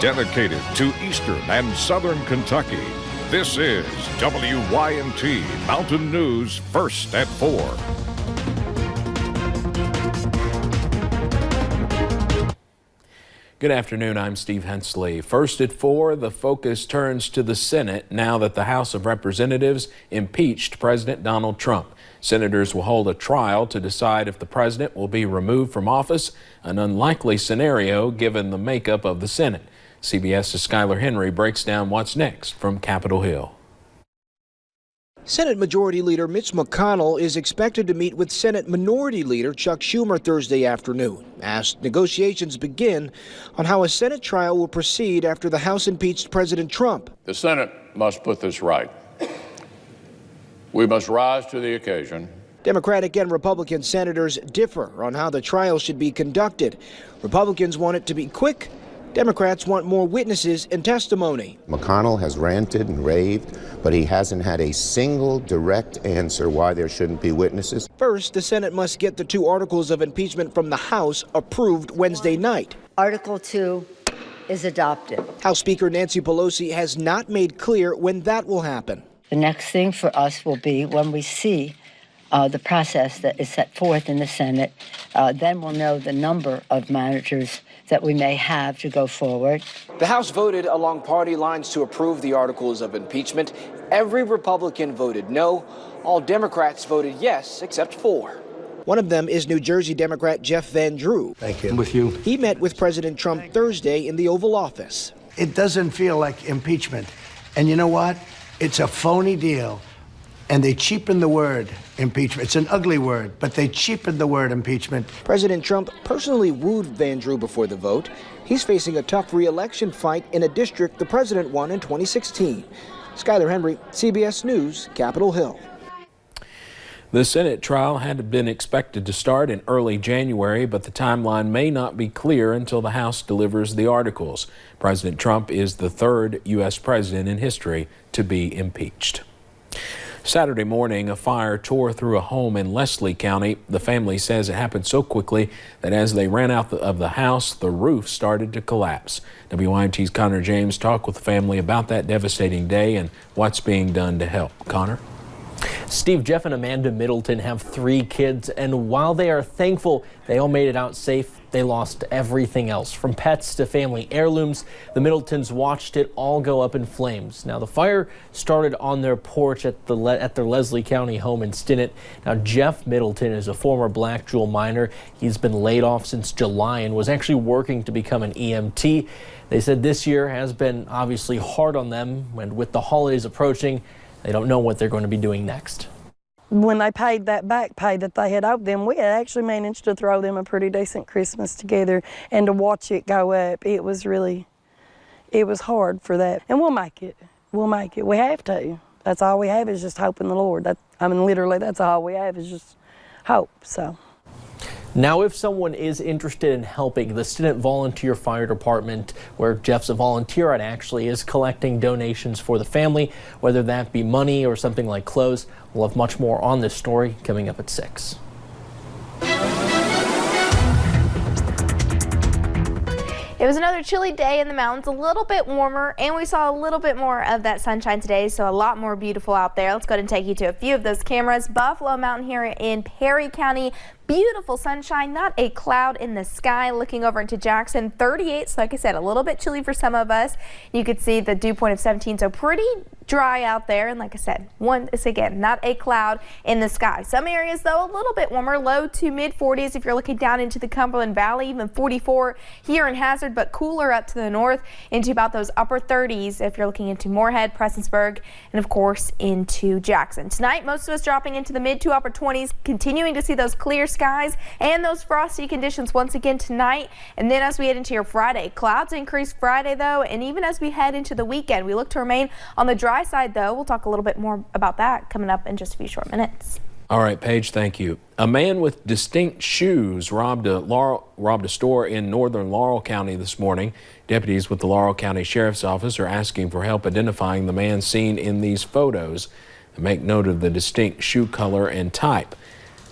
dedicated to eastern and southern Kentucky. This is WYNT Mountain News First at 4. Good afternoon, I'm Steve Hensley. First at 4, the focus turns to the Senate now that the House of Representatives impeached President Donald Trump. Senators will hold a trial to decide if the president will be removed from office, an unlikely scenario given the makeup of the Senate. CBS's Skylar Henry breaks down what's next from Capitol Hill. Senate Majority Leader Mitch McConnell is expected to meet with Senate Minority Leader Chuck Schumer Thursday afternoon as negotiations begin on how a Senate trial will proceed after the House impeached President Trump. The Senate must put this right. We must rise to the occasion. Democratic and Republican senators differ on how the trial should be conducted. Republicans want it to be quick. Democrats want more witnesses and testimony. McConnell has ranted and raved, but he hasn't had a single direct answer why there shouldn't be witnesses. First, the Senate must get the 2 articles of impeachment from the House approved Wednesday night. Article 2 is adopted. House Speaker Nancy Pelosi has not made clear when that will happen. The next thing for us will be when we see the process that is set forth in the Senate. Then we'll know the number of managers that we may have to go forward. The House voted along party lines to approve the articles of impeachment. Every Republican voted no. All Democrats voted yes, except 4. One of them is New Jersey Democrat Jeff Van Drew. Thank you. I'm with you. He met with President Trump Thursday in the Oval Office. It doesn't feel like impeachment. And you know what? It's a phony deal. And they cheapen the word impeachment. It's an ugly word, but they cheapened the word impeachment. President Trump personally wooed Van Drew before the vote. He's facing a tough re-election fight in a district the president won in 2016. Skylar Henry, CBS News, Capitol Hill. The Senate trial had been expected to start in early January, but the timeline may not be clear until the House delivers the articles. President Trump is the 3rd U.S. president in history to be impeached. Saturday morning, a fire tore through a home in Leslie County. The family says it happened so quickly that as they ran out of the house, the roof started to collapse. WYNT's Connor James talked with the family about that devastating day and what's being done to help. Connor? Steve, Jeff, and Amanda Middleton have 3 kids, and while they are thankful they all made it out safe, they lost everything else. From pets to family heirlooms, the Middletons watched it all go up in flames. Now, the fire started on their porch at their Leslie County home in Stinnett. Now, Jeff Middleton is a former Black Jewel miner. He's been laid off since July and was actually working to become an EMT. They said this year has been obviously hard on them, and with the holidays approaching, they don't know what they're going to be doing next. When they paid that back pay that they had owed them, we had actually managed to throw them a pretty decent Christmas together, and to watch it go up, it was hard for that. And we'll make it. We'll make it. We have to. That's all we have is just hope in the Lord. Literally, that's all we have is just hope, so. Now, if someone is interested in helping, the Stinnett Volunteer Fire Department, where Jeff's a volunteer at, actually is collecting donations for the family, whether that be money or something like clothes. We'll have much more on this story coming up at 6. It was another chilly day in the mountains, a little bit warmer, and we saw a little bit more of that sunshine today, so a lot more beautiful out there. Let's go ahead and take you to a few of those cameras. Buffalo Mountain here in Perry County. Beautiful sunshine, not a cloud in the sky. Looking over into Jackson, 38, so like I said, a little bit chilly for some of us. You could see the dew point of 17, so pretty dry out there. And like I said, again, not a cloud in the sky. Some areas, though, a little bit warmer, low to mid 40s if you're looking down into the Cumberland Valley, even 44 here in Hazard, but cooler up to the north into about those upper 30s if you're looking into Moorhead, Prestonsburg, and of course into Jackson. Tonight, most of us dropping into the mid to upper 20s, continuing to see those clear skies and those frosty conditions once again tonight. And then as we head into your Friday, clouds increase Friday though, and even as we head into the weekend, we look to remain on the dry side though. We'll talk a little bit more about that coming up in just a few short minutes. All right, Paige, thank you. A man with distinct shoes robbed a store in northern Laurel County this morning. Deputies with the Laurel County Sheriff's Office are asking for help identifying the man seen in these photos. Make note of the distinct shoe color and type.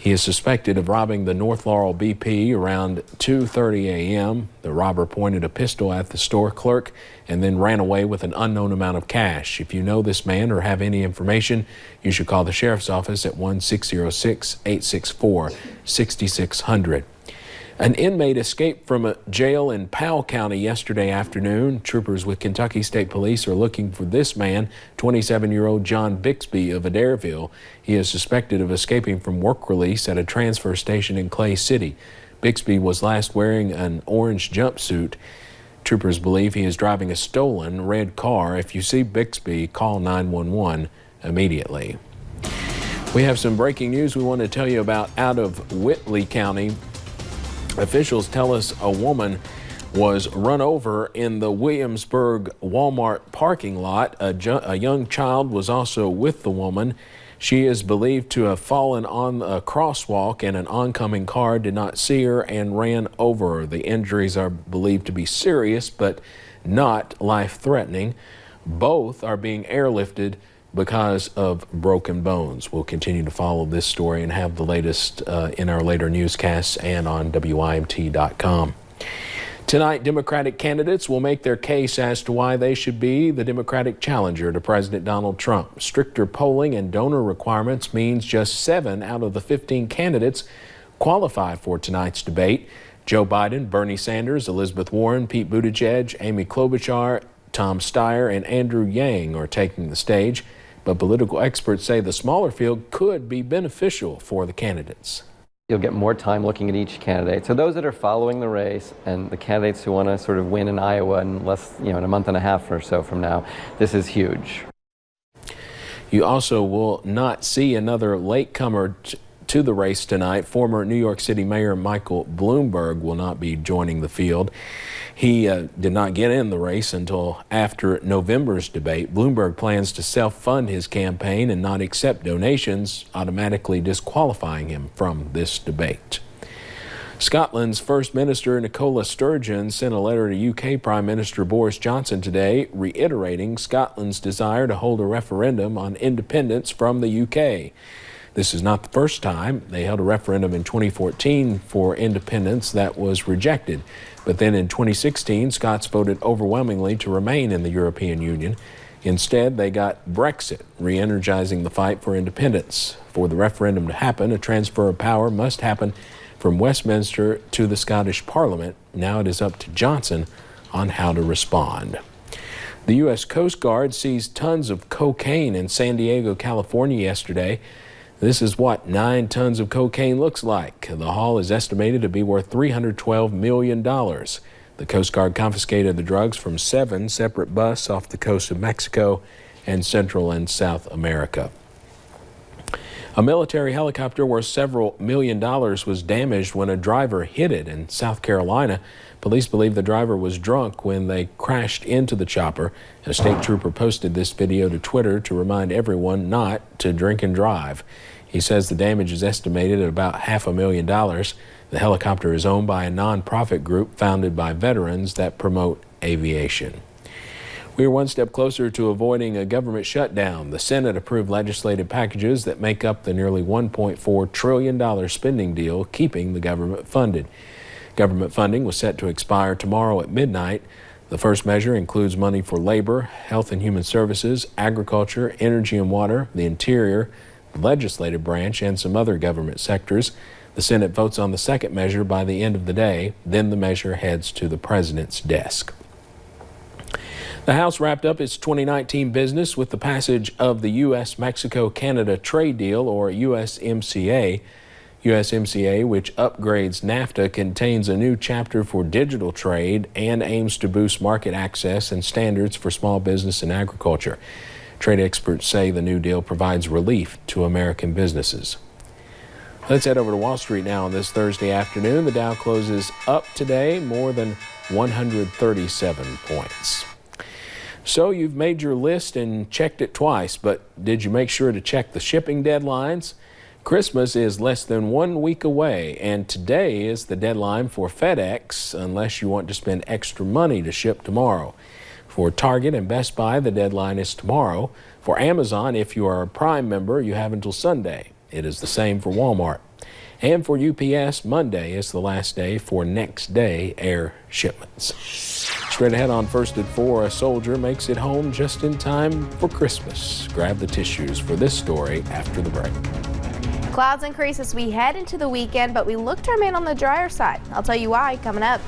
He is suspected of robbing the North Laurel BP around 2:30 a.m. The robber pointed a pistol at the store clerk and then ran away with an unknown amount of cash. If you know this man or have any information, you should call the sheriff's office at 1-606-864-6600. An inmate escaped from a jail in Powell County yesterday afternoon. Troopers with Kentucky State Police are looking for this man, 27-year-old John Bixby of Adairville. He is suspected of escaping from work release at a transfer station in Clay City. Bixby was last wearing an orange jumpsuit. Troopers believe he is driving a stolen red car. If you see Bixby, call 911 immediately. We have some breaking news we want to tell you about out of Whitley County. Officials tell us a woman was run over in the Williamsburg Walmart parking lot. A young child was also with the woman. She is believed to have fallen on a crosswalk and an oncoming car did not see her and ran over her. The injuries are believed to be serious but not life-threatening. Both are being airlifted because of broken bones. We'll continue to follow this story and have the latest in our later newscasts and on WYMT.com. Tonight, Democratic candidates will make their case as to why they should be the Democratic challenger to President Donald Trump. Stricter polling and donor requirements means just 7 out of the 15 candidates qualify for tonight's debate. Joe Biden, Bernie Sanders, Elizabeth Warren, Pete Buttigieg, Amy Klobuchar, Tom Steyer, and Andrew Yang are taking the stage. But political experts say the smaller field could be beneficial for the candidates. You'll get more time looking at each candidate. So those that are following the race and the candidates who want to sort of win in Iowa in in a month and a half or so from now, this is huge. You also will not see another latecomer to the race tonight. Former New York City Mayor Michael Bloomberg will not be joining the field. He did not get in the race until after November's debate. Bloomberg plans to self-fund his campaign and not accept donations, automatically disqualifying him from this debate. Scotland's First Minister Nicola Sturgeon sent a letter to UK Prime Minister Boris Johnson today, reiterating Scotland's desire to hold a referendum on independence from the UK. This is not the first time. They held a referendum in 2014 for independence that was rejected. But then in 2016, Scots voted overwhelmingly to remain in the European Union. Instead, they got Brexit, re-energizing the fight for independence. For the referendum to happen, a transfer of power must happen from Westminster to the Scottish Parliament. Now it is up to Johnson on how to respond. The U.S. Coast Guard seized tons of cocaine in San Diego, California yesterday. This is what 9 tons of cocaine looks like. The haul is estimated to be worth $312 million. The Coast Guard confiscated the drugs from 7 separate busts off the coast of Mexico and Central and South America. A military helicopter worth several $1 million was damaged when a driver hit it in South Carolina. Police believe the driver was drunk when they crashed into the chopper. A state trooper posted this video to Twitter to remind everyone not to drink and drive. He says the damage is estimated at about $500,000. The helicopter is owned by a nonprofit group founded by veterans that promote aviation. We are one step closer to avoiding a government shutdown. The Senate approved legislative packages that make up the nearly $1.4 trillion spending deal, keeping the government funded. Government funding was set to expire tomorrow at midnight. The first measure includes money for labor, health and human services, agriculture, energy and water, the interior, the legislative branch, and some other government sectors. The Senate votes on the second measure by the end of the day. Then the measure heads to the president's desk. The House wrapped up its 2019 business with the passage of the U.S.-Mexico-Canada trade deal, or USMCA. USMCA, which upgrades NAFTA, contains a new chapter for digital trade and aims to boost market access and standards for small business and agriculture. Trade experts say the new deal provides relief to American businesses. Let's head over to Wall Street now on this Thursday afternoon. The Dow closes up today more than 137 points. So you've made your list and checked it twice, but did you make sure to check the shipping deadlines? Christmas is less than 1 week away, and today is the deadline for FedEx, unless you want to spend extra money to ship tomorrow. For Target and Best Buy, the deadline is tomorrow. For Amazon, if you are a Prime member, you have until Sunday. It is the same for Walmart. And for UPS, Monday is the last day for next day air shipments. Straight ahead on First at 4, a soldier makes it home just in time for Christmas. Grab the tissues for this story after the break. Clouds increase as we head into the weekend, but we look to remain on the drier side. I'll tell you why coming up.